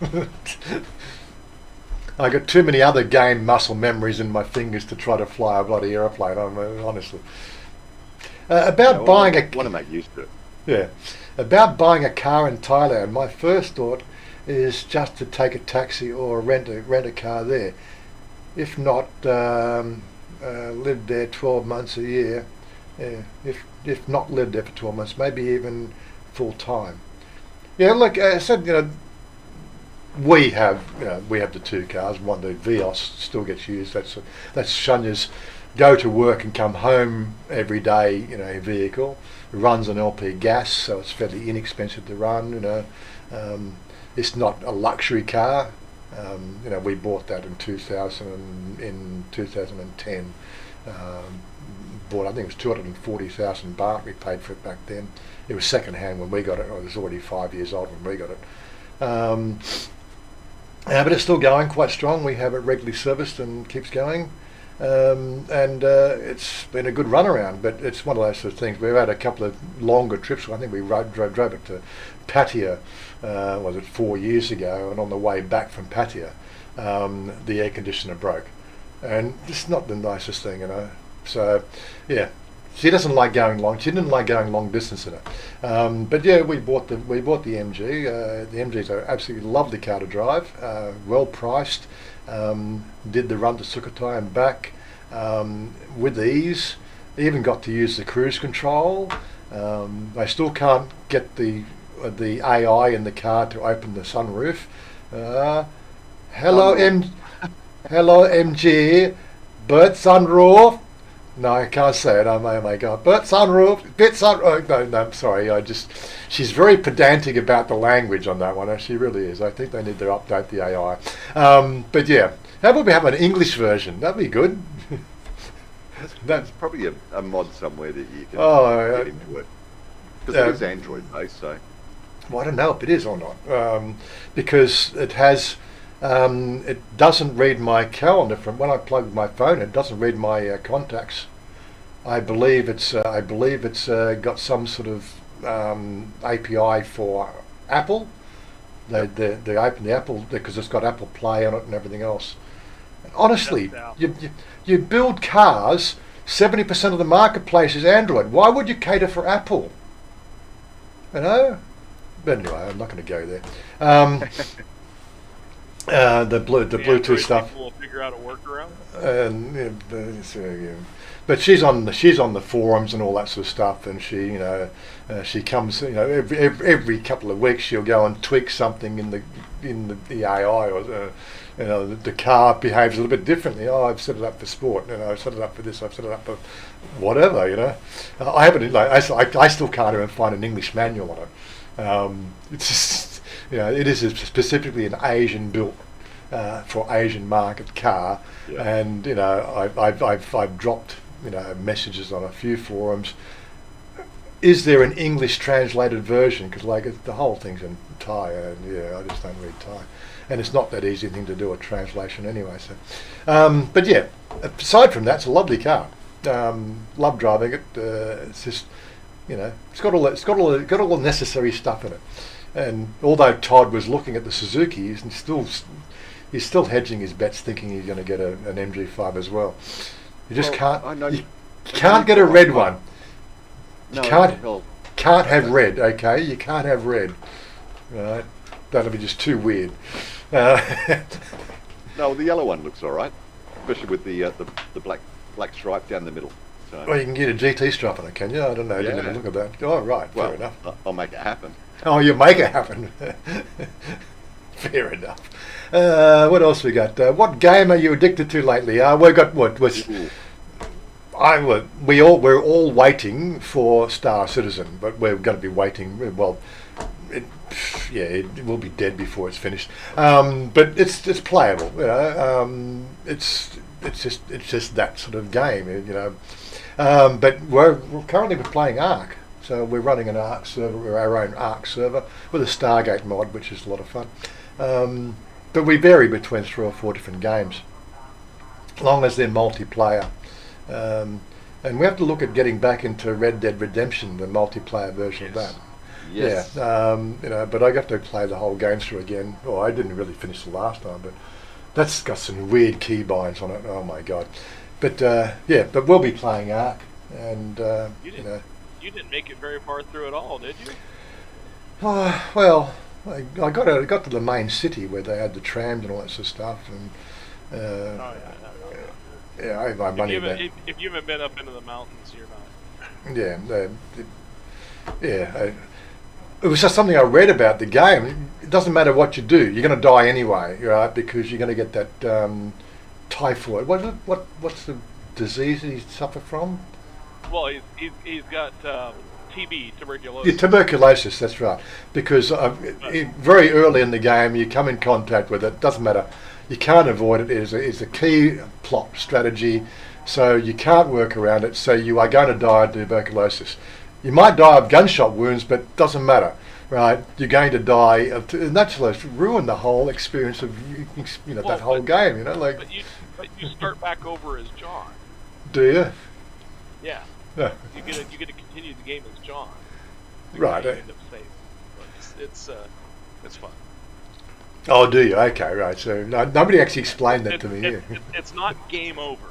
I got too many other game muscle memories in my fingers to try to fly a bloody aeroplane. Honestly. Want to make use of it. Yeah. About buying a car in Thailand, my first thought is just to take a taxi or rent a car there. If not, live there 12 months a year. Yeah. If not live there for 12 months, maybe even full time. Yeah, look, I said, we have the two cars. One, the Vios, still gets used. That's Chanya's go to work and come home every day, vehicle. It runs on LP gas, so it's fairly inexpensive to run, It's not a luxury car. We bought that in 2010. Bought, I think it was 240,000 baht we paid for it back then. It was second hand when we got it. It was already 5 years old when we got it. But it's still going quite strong. We have it regularly serviced and keeps going. It's been a good run around, but it's one of those sort of things. We've had a couple of longer trips. I think we drove it to Pattaya, 4 years ago, and on the way back from Pattaya, the air conditioner broke, and it's not the nicest thing, So, yeah, she doesn't like going long. She didn't like going long distance in it. But yeah, we bought the MG. The MG's an absolutely lovely car to drive. Well priced. Did the run to Sukhothai and back with ease. Even got to use the cruise control. I still can't get the AI in the car to open the sunroof. Hello MG, Bert sunroof. No, I can't say it. Oh my God, Bert sunroof, No, I'm sorry. She's very pedantic about the language on that one. She really is. I think they need to update the AI. But yeah, how about we have an English version? That'd be good. That's probably a mod somewhere that you can get into it. Because it is Android based, so. Well, I don't know if it is or not, because it has. It doesn't read my calendar from when I plug my phone. It doesn't read my contacts. I believe it's got some sort of API for Apple. They open the Apple because it's got Apple Play on it and everything else. And honestly, you build cars. 70% of the marketplace is Android. Why would you cater for Apple? But anyway, I'm not going to go there. The Bluetooth stuff. We'll figure out a workaround. But she's on the forums and all that sort of stuff, and she comes every couple of weeks she'll go and tweak something in the AI, or the car behaves a little bit differently. I've set it up for sport, I've set it up for this, I've set it up for whatever, I haven't I still can't even find an English manual on it. It's just, it is specifically an Asian built for Asian market car, and I've dropped messages on a few forums. Is there an English translated version? Because the whole thing's in Thai, and I just don't read Thai, and it's not that easy thing to do a translation anyway. So, but yeah, aside from that, it's a lovely car. Love driving it. It's just it's got all the necessary stuff in it. And although Todd was looking at the Suzuki, he's still hedging his bets, thinking he's going to get an MG5 as well. You just can't. I know you can't get a red one. You can't have red. Okay, you can't have red. right? That'll be just too weird. Uh, No, the yellow one looks all right, especially with the black stripe down the middle. So, well, you can get a GT stripe on it, can you? I don't know. I didn't Yeah. have a look at that. Oh, right. well, Fair enough. I'll make it happen. Oh, you make it happen. Fair enough. What else we got? What game are you addicted to lately? We got what was. Ooh. We're all waiting for Star Citizen, but we're going to be waiting. Well, it will be dead before it's finished. But it's playable. You know, it's just that sort of game. You know, but we're currently playing Ark, so we're running an Ark server, our own Ark server with a Stargate mod, which is a lot of fun. But we vary between 3 or 4 different games, as long as they're multiplayer. And we have to look at getting back into Red Dead Redemption, the multiplayer version of that. Yes. Yeah, you know, but I got to play the whole game through again. Well, I didn't really finish the last time, but that's got some weird keybinds on it. Oh my god! But but we'll be playing Ark, and you know. You didn't make it very far through it all, did you? Well, I got to the main city where they had the trams and all that sort of stuff, and I had my money back. If you haven't been up into the mountains, you're not. Yeah, it was just something I read about the game. It doesn't matter what you do, you're going to die anyway, right? Because you're going to get that typhoid. What's the disease he suffered from? Well, he's got TB, tuberculosis. Yeah, tuberculosis, that's right. Because very early in the game, you come in contact with it. Doesn't matter. You can't avoid it. It's a key plot strategy, so you can't work around it. So you are going to die of tuberculosis. You might die of gunshot wounds, but it doesn't matter, right? You're going to die of, and that's what ruined the whole experience of that whole game. You know, like. But you start back over as John. Do you? Yeah. No. You get to continue the game as John. Right. You end up safe. But it's fun. Oh, do you? Okay, right. So nobody actually explained that to me. It's not game over.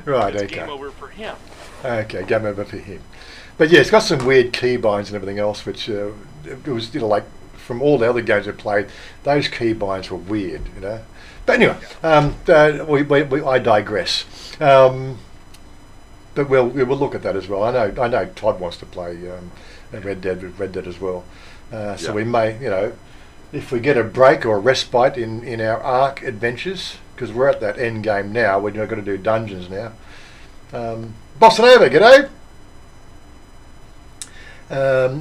Right. It's okay. game over for him. Okay, game over for him. But yeah, it's got some weird keybinds and everything else, which it was like from all the other games I played, those keybinds were weird, you know. But anyway, I digress. But we will look at that as well. I know Todd wants to play Red Dead as well. So we may, you know, if we get a break or a respite in our Ark adventures, because we're at that end game now, we're going to do dungeons now. Bossa Nova, g'day.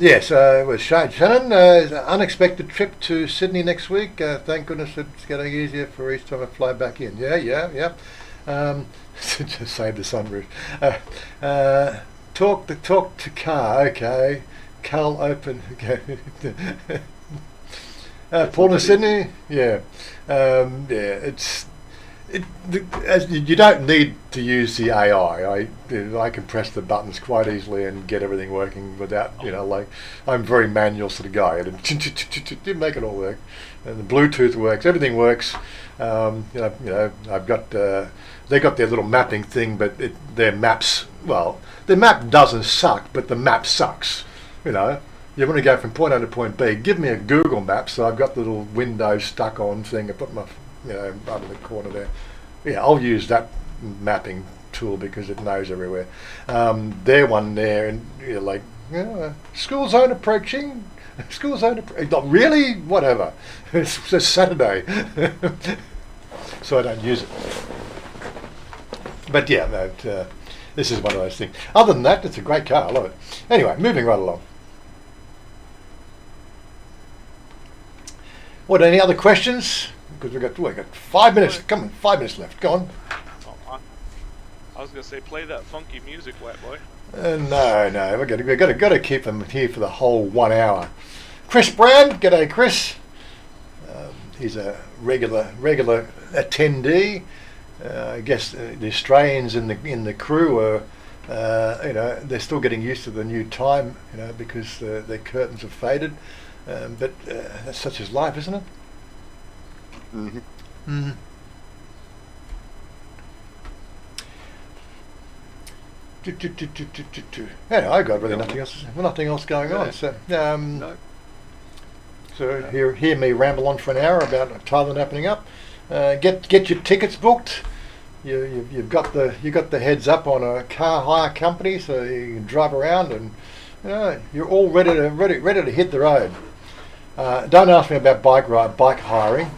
Yes, with Shannon, unexpected trip to Sydney next week. Thank goodness it's getting easier for each time I fly back in. Yeah. Just save the sunroof. Talk to car. Okay, Carl open. Okay. Paul in Sydney. Yeah. You don't need to use the AI. I can press the buttons quite easily and get everything working without, you know, like I'm a very manual sort of guy. And make it all work. And the Bluetooth works. Everything works. You know, I've got they got their little mapping thing, but their maps. Well, the map doesn't suck, but the map sucks. You know. You want to go from point A to point B. Give me a Google map, so I've got the little Windows stuck on thing. I put my, you know, under the corner there. Yeah, I'll use that mapping tool because it knows everywhere. Their one there, and you're like, school zone approaching. School zone not really, whatever. It's Saturday, so I don't use it. But yeah, this is one of those things. Other than that, it's a great car. I love it. Anyway, moving right along. What, any other questions? Because we've got 5 minutes. Come on, 5 minutes left. Go on. I was going to say, play that funky music, Wet Boy. No. We've got to keep them here for the whole 1 hour. Chris Brand, g'day, Chris. He's a regular attendee. I guess the Australians in the crew are, they're still getting used to the new time, because their curtains have faded. But that's such as life, isn't it? Mm-hmm. Mm-hmm. Yeah, I got really nothing else going on. So, no. to hear me ramble on for an hour about Thailand opening up, get your tickets booked. You've got the heads up on a car hire company, so you can drive around, and you're all ready to hit the road. Don't ask me about bike hiring,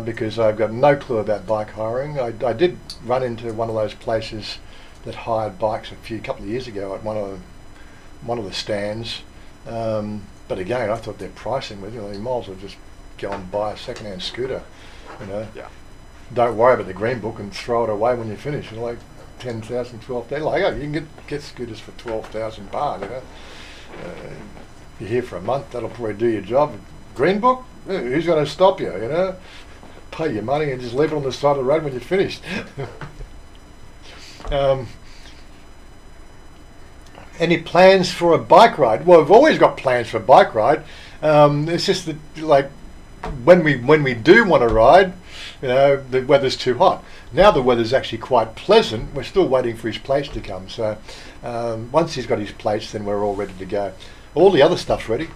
because I've got no clue about bike hiring. I did run into one of those places that hired bikes a couple of years ago at one of the stands. But again, I thought their pricing was, you might as well just go and buy a second-hand scooter. Yeah. Don't worry about the green book and throw it away when you finish. It's like 10,000, 12,000. Like, you can get scooters for 12,000 baht. You're here for a month. That'll probably do your job. Green book? Who's going to stop you? Pay your money and just leave it on the side of the road when you're finished. Any plans for a bike ride? Well, we've always got plans for a bike ride. It's just that, like, when we do want to ride, the weather's too hot. Now the weather's actually quite pleasant. We're still waiting for his plates to come. So once he's got his plates, then we're all ready to go. All the other stuff's ready.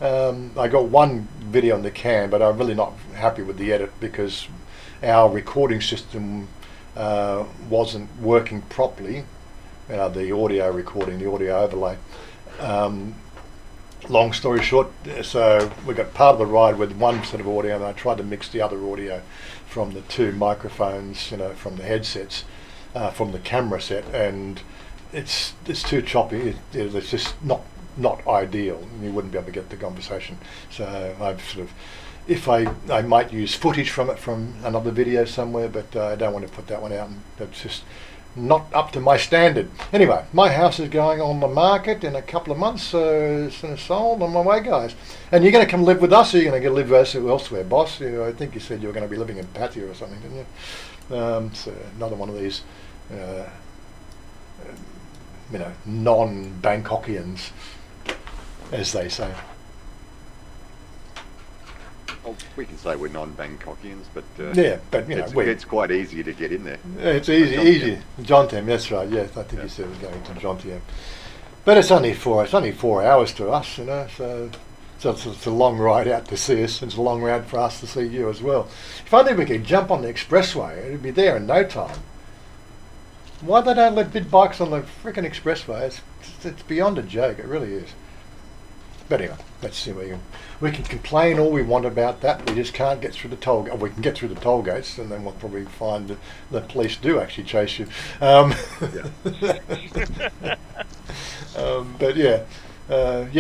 I got one video in the can, but I'm really not happy with the edit because our recording system wasn't working properly. The audio recording, the audio overlay. Long story short, so we got part of the ride with one set of audio, and I tried to mix the other audio from the two microphones, from the headsets, from the camera set, and it's too choppy. It's just not ideal. You wouldn't be able to get the conversation. So I've sort of, if I might use footage from it from another video somewhere, but I don't want to put that one out. And that's just not up to my standard. Anyway, my house is going on the market in a couple of months, so it's sold. On my way, guys. And you're going to come live with us, or you're going to live elsewhere, boss? I think you said you were going to be living in Pattaya or something, didn't you? So another one of these, non-Bangkokians, as they say. Well, we can say we're non-Bangkokians, but it's quite easy to get in there. It's easy. Jontiam, that's right. Yes, I think you said it was going to Jontiam, but it's only 4 hours to us, So it's a long ride out to see us. It's a long ride for us to see you as well. If only we could jump on the expressway, it'd be there in no time. Why they don't let big bikes on the freaking expressway? It's beyond a joke. It really is. But anyway, let's see. We can complain all we want about that. We just can't get through the toll gate. We can get through the toll gates, and then we'll probably find the police do actually chase you. But yeah,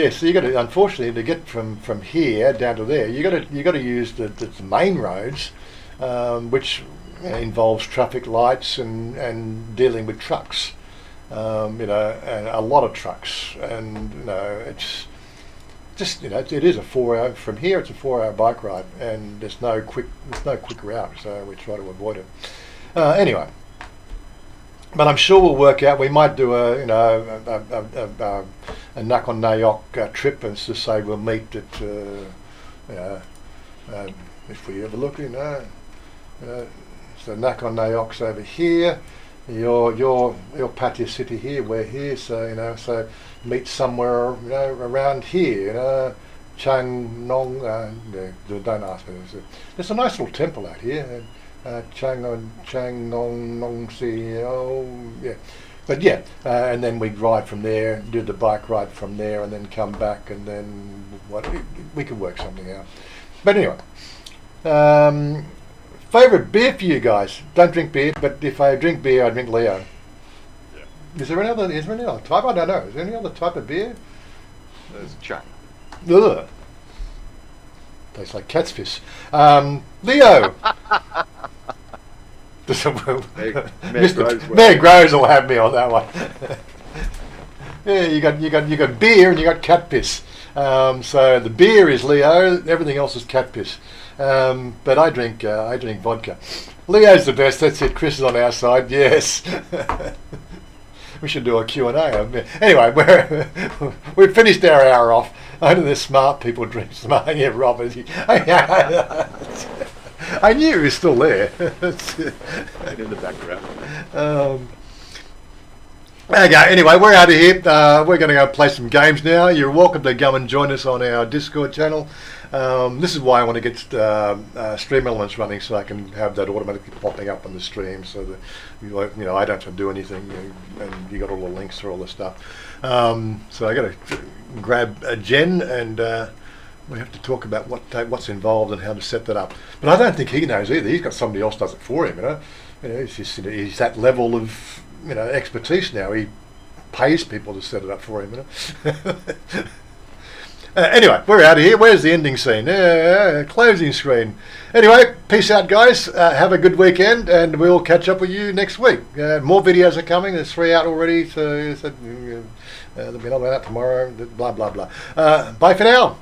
so you got to, unfortunately, to get from here down to there, you got to use the main roads, which involves traffic lights and dealing with trucks, and a lot of trucks, and it's just it is a 4 hour from here. It's a 4 hour bike ride, and there's no quick route, so we try to avoid it. Anyway, but I'm sure we'll work out. We might do a Nakhon Nayok trip, and to say we'll meet at if we ever look, so Nakhon Nayok's over here. Your Pattaya City here. We're here, so so meet somewhere around here. Chang Nong. Don't ask me. There's a nice little temple out here. Chang Nong Si. Yeah. But yeah, and then we'd ride from there, do the bike ride from there, and then come back, and then we could work something out. But anyway. Favourite beer for you guys? Don't drink beer, but if I drink beer, I drink Leo. Yeah. Is there any other type? I don't know. Is there any other type of beer? There's Chang. Ugh. Tastes like cat's piss. Leo. Mayor Groves will have me on that one. Yeah, you got beer and you got cat piss. So the beer is Leo. Everything else is cat piss. But I drink vodka. Leo's the best. That's it. Chris is on our side. Yes. We should do a Q&A. Anyway, we've finished our hour off. Only the smart people drink smart. Yeah, Robert. I knew he was still there. In the background. Okay, anyway, we're out of here. We're going to go play some games now. You're welcome to come and join us on our Discord channel. This is why I want to get Stream Elements running, so I can have that automatically popping up on the stream, so that I don't have to do anything, and you got all the links for all the stuff. So I got to grab Jen, and we have to talk about what's involved and how to set that up. But I don't think he knows either. He's got somebody else does it for him. He's that level of expertise now. He pays people to set it up for him. Anyway, we're out of here. Where's the ending scene? Closing screen. Anyway, peace out, guys. Have a good weekend, and we'll catch up with you next week. More videos are coming. There's 3 out already, so there'll be another one out tomorrow. Blah blah blah. Bye for now.